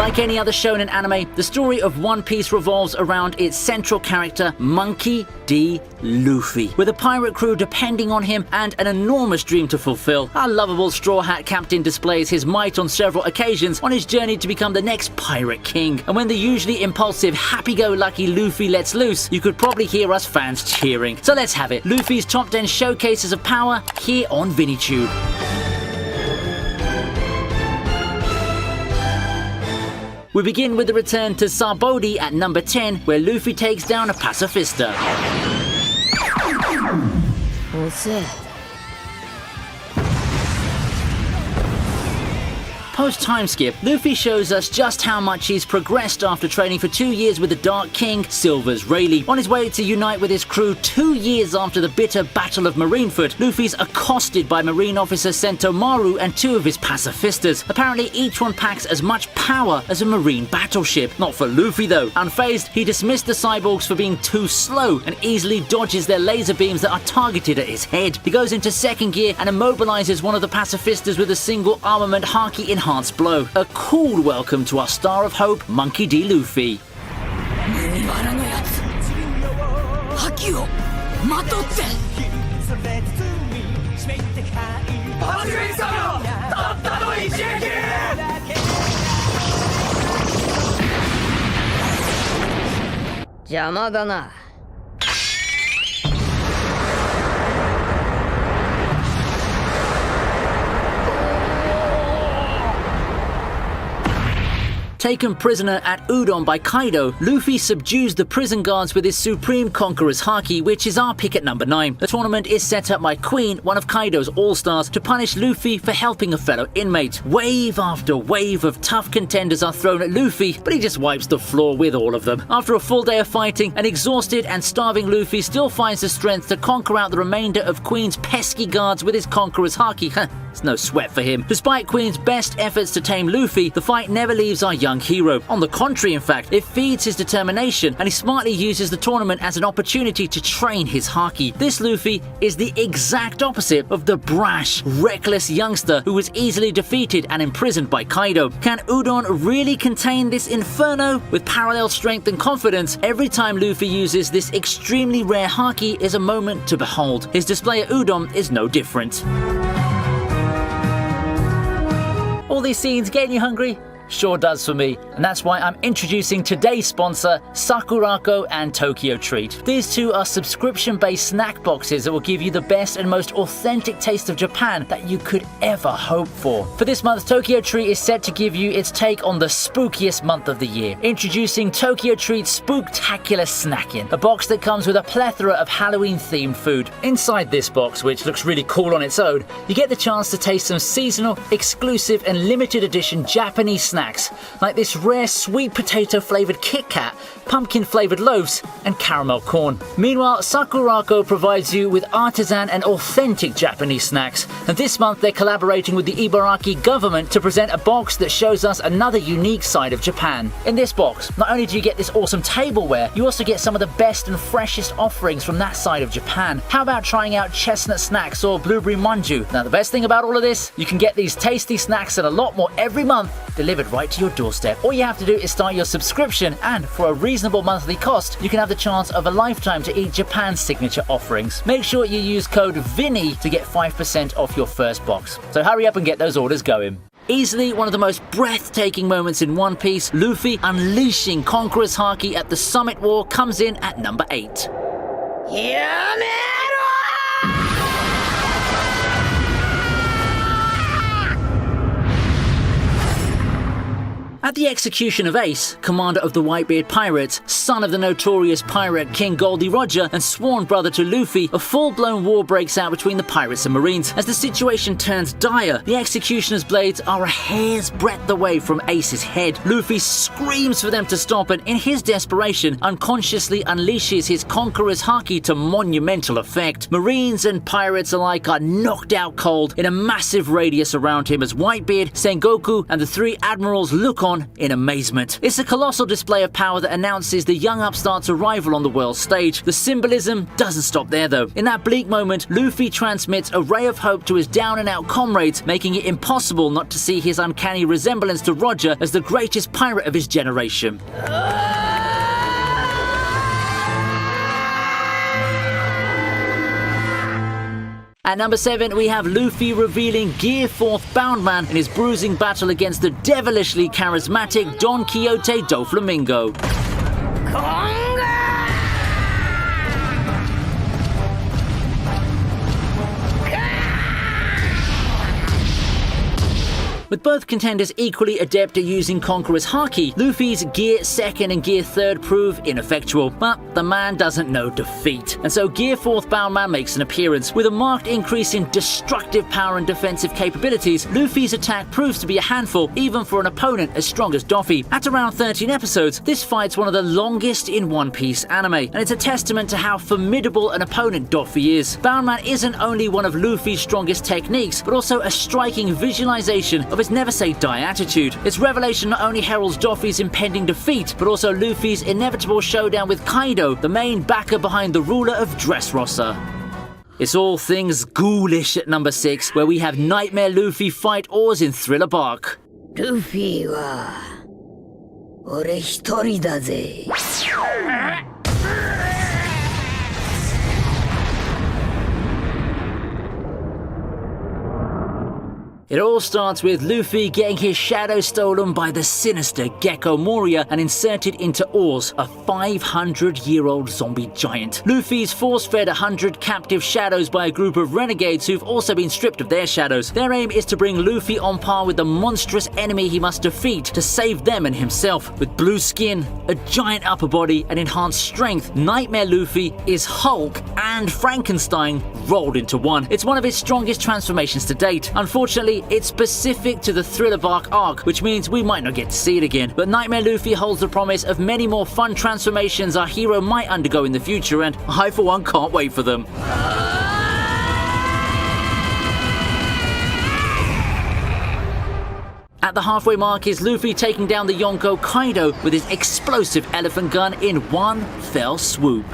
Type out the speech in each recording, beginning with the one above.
Like any other shonen anime, the story of One Piece revolves around its central character, Monkey D. Luffy. With a pirate crew depending on him and an enormous dream to fulfill, our lovable Straw Hat Captain displays his might on several occasions on his journey to become the next Pirate King. And when the usually impulsive, happy-go-lucky Luffy lets loose, you could probably hear us fans cheering. So let's have it. Luffy's top 10 showcases of power here on ViniiTube. We begin with the return to Sarbodi at number 10, where Luffy takes down a Pacifista. Post-time skip, Luffy shows us just how much he's progressed after training for 2 years with the Dark King, Silver's Rayleigh. On his way to unite with his crew 2 years after the bitter Battle of Marineford, Luffy's accosted by Marine Officer Sentomaru and 2 of his Pacifistas. Apparently each one packs as much power as a Marine battleship. Not for Luffy though. Unfazed, he dismissed the cyborgs for being too slow and easily dodges their laser beams that are targeted at his head. He goes into second gear and immobilizes one of the Pacifistas with a single armament Haki enhanced blow. A cool welcome to our Star of Hope, Monkey D. Luffy. Taken prisoner at Udon by Kaido, Luffy subdues the prison guards with his supreme Conqueror's Haki, which is our pick at number 9. The tournament is set up by Queen, one of Kaido's all-stars, to punish Luffy for helping a fellow inmate. Wave after wave of tough contenders are thrown at Luffy, but he just wipes the floor with all of them. After a full day of fighting, an exhausted and starving Luffy still finds the strength to conquer out the remainder of Queen's pesky guards with his Conqueror's Haki. It's no sweat for him. Despite Queen's best efforts to tame Luffy, the fight never leaves our young hero. On the contrary, in fact, it feeds his determination, and he smartly uses the tournament as an opportunity to train his Haki. This Luffy is the exact opposite of the brash, reckless youngster who was easily defeated and imprisoned by Kaido. Can Udon really contain this inferno? With parallel strength and confidence, every time Luffy uses this extremely rare Haki is a moment to behold. His display at Udon is no different. All these scenes getting you hungry? Sure does for me, and that's why I'm introducing today's sponsor, Sakurako and Tokyo Treat. These two are subscription-based snack boxes that will give you the best and most authentic taste of Japan that you could ever hope for. For this month, Tokyo Treat is set to give you its take on the spookiest month of the year. Introducing Tokyo Treat Spooktacular Snackin', a box that comes with a plethora of Halloween-themed food. Inside this box, which looks really cool on its own, you get the chance to taste some seasonal, exclusive, and limited edition Japanese snacks, like this rare sweet potato flavored Kit Kat, pumpkin flavored loaves, and caramel corn. Meanwhile, Sakurako provides you with artisan and authentic Japanese snacks, and this month they're collaborating with the Ibaraki government to present a box that shows us another unique side of Japan. In this box, not only do you get this awesome tableware, you also get some of the best and freshest offerings from that side of Japan. How about trying out chestnut snacks or blueberry manju? Now the best thing about all of this, you can get these tasty snacks and a lot more every month delivered right to your doorstep. All you have to do is start your subscription, and for a reasonable monthly cost, you can have the chance of a lifetime to eat Japan's signature offerings. Make sure you use code VINI to get 5% off your first box. So hurry up and get those orders going. Easily one of the most breathtaking moments in One Piece, Luffy unleashing Conqueror's Haki at the Summit War comes in at number 8. At the execution of Ace, commander of the Whitebeard Pirates, son of the notorious pirate King Goldie Roger, and sworn brother to Luffy, a full-blown war breaks out between the pirates and Marines. As the situation turns dire, the executioner's blades are a hair's breadth away from Ace's head. Luffy screams for them to stop and, in his desperation, unconsciously unleashes his Conqueror's Haki to monumental effect. Marines and pirates alike are knocked out cold in a massive radius around him as Whitebeard, Sengoku, and the 3 admirals look on on in amazement. It's a colossal display of power that announces the young upstart's arrival on the world stage. The symbolism doesn't stop there though. In that bleak moment, Luffy transmits a ray of hope to his down-and-out comrades, making it impossible not to see his uncanny resemblance to Roger as the greatest pirate of his generation. At number 7, we have Luffy revealing Gear 4th Boundman in his bruising battle against the devilishly charismatic Don Quixote Doflamingo. With both contenders equally adept at using Conqueror's Haki, Luffy's Gear 2nd and Gear 3rd prove ineffectual, but the man doesn't know defeat. And so Gear 4th Boundman makes an appearance. With a marked increase in destructive power and defensive capabilities, Luffy's attack proves to be a handful, even for an opponent as strong as Doffy. At around 13 episodes, this fight's one of the longest in One Piece anime, and it's a testament to how formidable an opponent Doffy is. Boundman isn't only one of Luffy's strongest techniques, but also a striking visualization of his never-say-die attitude. Its revelation not only heralds Doffy's impending defeat, but also Luffy's inevitable showdown with Kaido, the main backer behind the ruler of Dressrosa. It's all things ghoulish at number 6, where we have Nightmare Luffy fight Oars in Thriller Bark. Luffy wa ore hitori da ze. It all starts with Luffy getting his shadow stolen by the sinister Gecko Moria and inserted into Oars, a 500-year-old zombie giant. Luffy's force-fed 100 captive shadows by a group of renegades who've also been stripped of their shadows. Their aim is to bring Luffy on par with the monstrous enemy he must defeat to save them and himself. With blue skin, a giant upper body, and enhanced strength, Nightmare Luffy is Hulk and Frankenstein rolled into one. It's one of his strongest transformations to date. Unfortunately, it's specific to the Thriller Bark arc, which means we might not get to see it again. But Nightmare Luffy holds the promise of many more fun transformations our hero might undergo in the future, and I for one can't wait for them. At the halfway mark is Luffy taking down the Yonko Kaido with his explosive elephant gun in one fell swoop.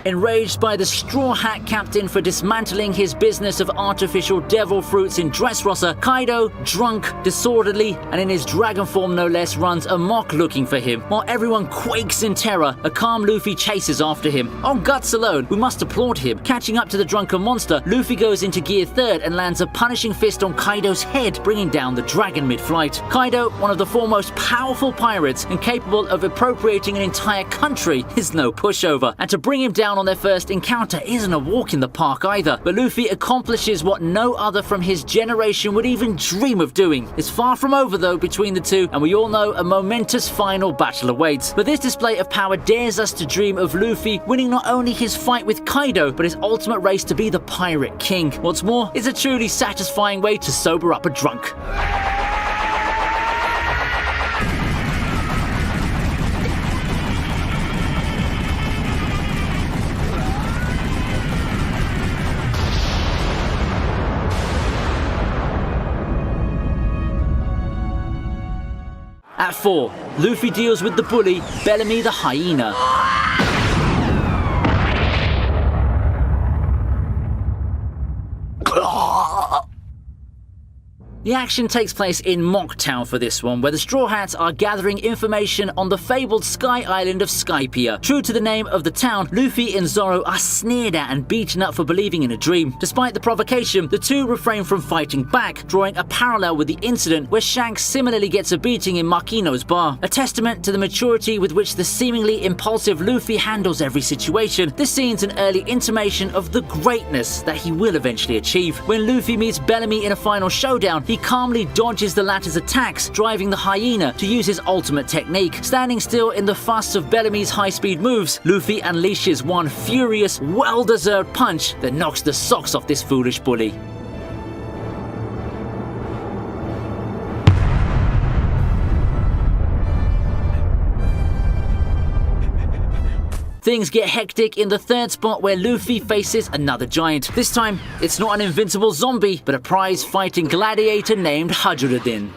Enraged by the Straw Hat Captain for dismantling his business of artificial devil fruits in Dressrosa, Kaido, drunk, disorderly, and in his dragon form no less, runs amok looking for him. While everyone quakes in terror, a calm Luffy chases after him. On guts alone, we must applaud him. Catching up to the drunken monster, Luffy goes into Gear 3rd and lands a punishing fist on Kaido's head, bringing down the dragon mid-flight. Kaido, one of the foremost powerful pirates and capable of appropriating an entire country, is no pushover. And to bring him down on their first encounter isn't a walk in the park either, but Luffy accomplishes what no other from his generation would even dream of doing. It's far from over though between the two, and we all know a momentous final battle awaits. But this display of power dares us to dream of Luffy winning not only his fight with Kaido, but his ultimate race to be the Pirate King. What's more, it's a truly satisfying way to sober up a drunk. At 4, Luffy deals with the bully, Bellamy the Hyena. The action takes place in Mock Town for this one, where the Straw Hats are gathering information on the fabled Sky Island of Skypiea. True to the name of the town, Luffy and Zoro are sneered at and beaten up for believing in a dream. Despite the provocation, the two refrain from fighting back, drawing a parallel with the incident where Shanks similarly gets a beating in Makino's bar. A testament to the maturity with which the seemingly impulsive Luffy handles every situation. This scene's an early intimation of the greatness that he will eventually achieve. When Luffy meets Bellamy in a final showdown, he calmly dodges the latter's attacks, driving the hyena to use his ultimate technique. Standing still in the fuss of Bellamy's high-speed moves, Luffy unleashes one furious, well-deserved punch that knocks the socks off this foolish bully. Things get hectic in the third spot where Luffy faces another giant. This time, it's not an invincible zombie, but a prize-fighting gladiator named Hajuruddin.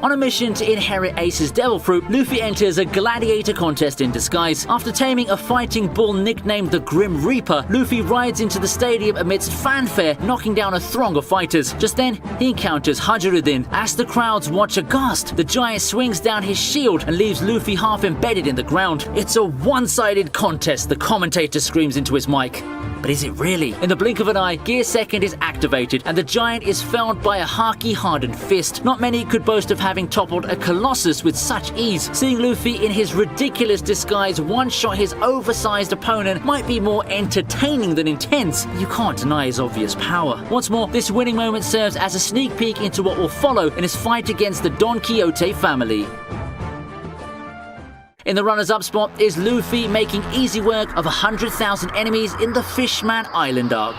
On a mission to inherit Ace's Devil Fruit, Luffy enters a gladiator contest in disguise. After taming a fighting bull nicknamed the Grim Reaper, Luffy rides into the stadium amidst fanfare, knocking down a throng of fighters. Just then, he encounters Hajuruddin. As the crowds watch aghast, the giant swings down his shield and leaves Luffy half embedded in the ground. "It's a one-sided contest," the commentator screams into his mic. But is it really? In the blink of an eye, Gear Second is activated, and the giant is felled by a Haki hardened fist. Not many could boast of having toppled a colossus with such ease. Seeing Luffy in his ridiculous disguise one-shot his oversized opponent might be more entertaining than intense. You can't deny his obvious power. What's more, this winning moment serves as a sneak peek into what will follow in his fight against the Don Quixote family. In the runners-up spot is Luffy making easy work of 100,000 enemies in the Fishman Island arc.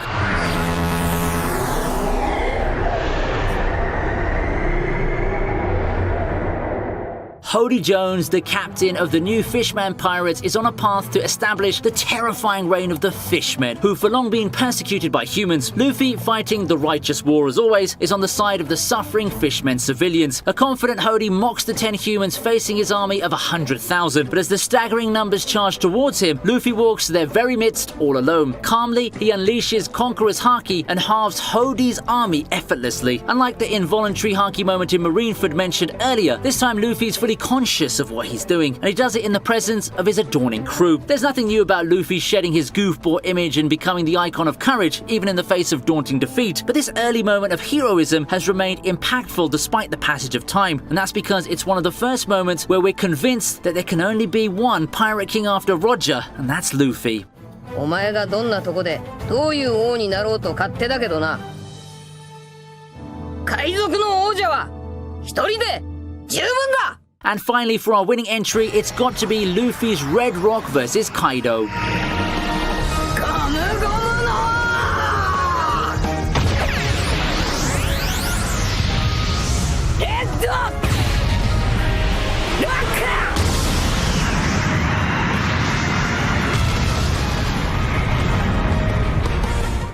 Hody Jones, the captain of the new Fishman pirates, is on a path to establish the terrifying reign of the Fishmen, who've for long been persecuted by humans. Luffy, fighting the righteous war as always, is on the side of the suffering Fishmen civilians. A confident Hody mocks the 10 humans facing his army of 100,000, but as the staggering numbers charge towards him, Luffy walks to their very midst all alone. Calmly, he unleashes Conqueror's Haki and halves Hody's army effortlessly. Unlike the involuntary Haki moment in Marineford mentioned earlier, this time Luffy's fully conscious of what he's doing, and he does it in the presence of his adoring crew. There's nothing new about Luffy shedding his goofball image and becoming the icon of courage, even in the face of daunting defeat, but this early moment of heroism has remained impactful despite the passage of time, and that's because it's one of the first moments where we're convinced that there can only be one Pirate King after Roger, and that's Luffy. お前がどんなとこでどういう王になろうと勝手だけどな。海賊の王者は一人で十分だ。 And finally, for our winning entry, it's got to be Luffy's Red Roc versus Kaido.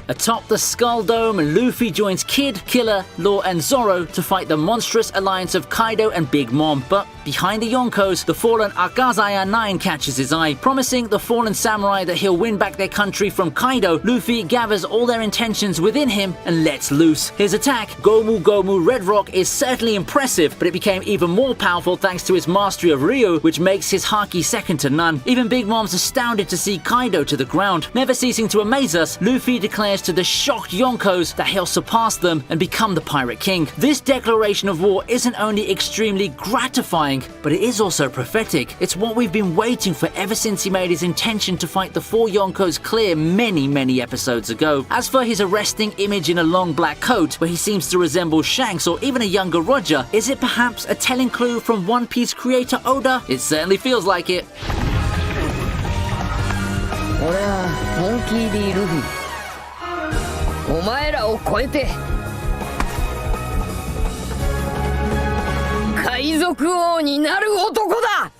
Atop the Skull Dome, Luffy joins Kid, Killer, Law and Zoro to fight the monstrous alliance of Kaido and Big Mom. But behind the Yonkos, the fallen Akazaya 9 catches his eye. Promising the fallen samurai that he'll win back their country from Kaido, Luffy gathers all their intentions within him and lets loose. His attack, Gomu Gomu Red Roc, is certainly impressive, but it became even more powerful thanks to his mastery of Ryu, which makes his Haki second to none. Even Big Mom's astounded to see Kaido to the ground. Never ceasing to amaze us, Luffy declares to the shocked Yonkos that he'll surpass them and become the Pirate King. This declaration of war isn't only extremely gratifying, but it is also prophetic. It's what we've been waiting for ever since he made his intention to fight the 4 Yonkos clear many episodes ago. As for his arresting image in a long black coat, where he seems to resemble Shanks or even a younger Roger, is it perhaps a telling clue from One Piece creator Oda? It certainly feels like it. 俺はモンキー D ルフィ。お前らを超えて海賊王になる男だ。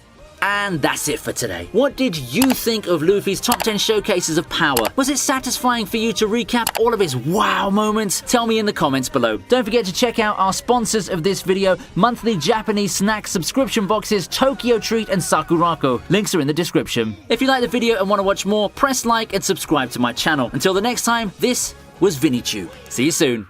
And that's it for today. What did you think of Luffy's top 10 showcases of power? Was it satisfying for you to recap all of his wow moments? Tell me in the comments below. Don't forget to check out our sponsors of this video, monthly Japanese snack subscription boxes, Tokyo Treat and Sakurako. Links are in the description. If you like the video and want to watch more, press like and subscribe to my channel. Until the next time, this was ViniiTube. See you soon.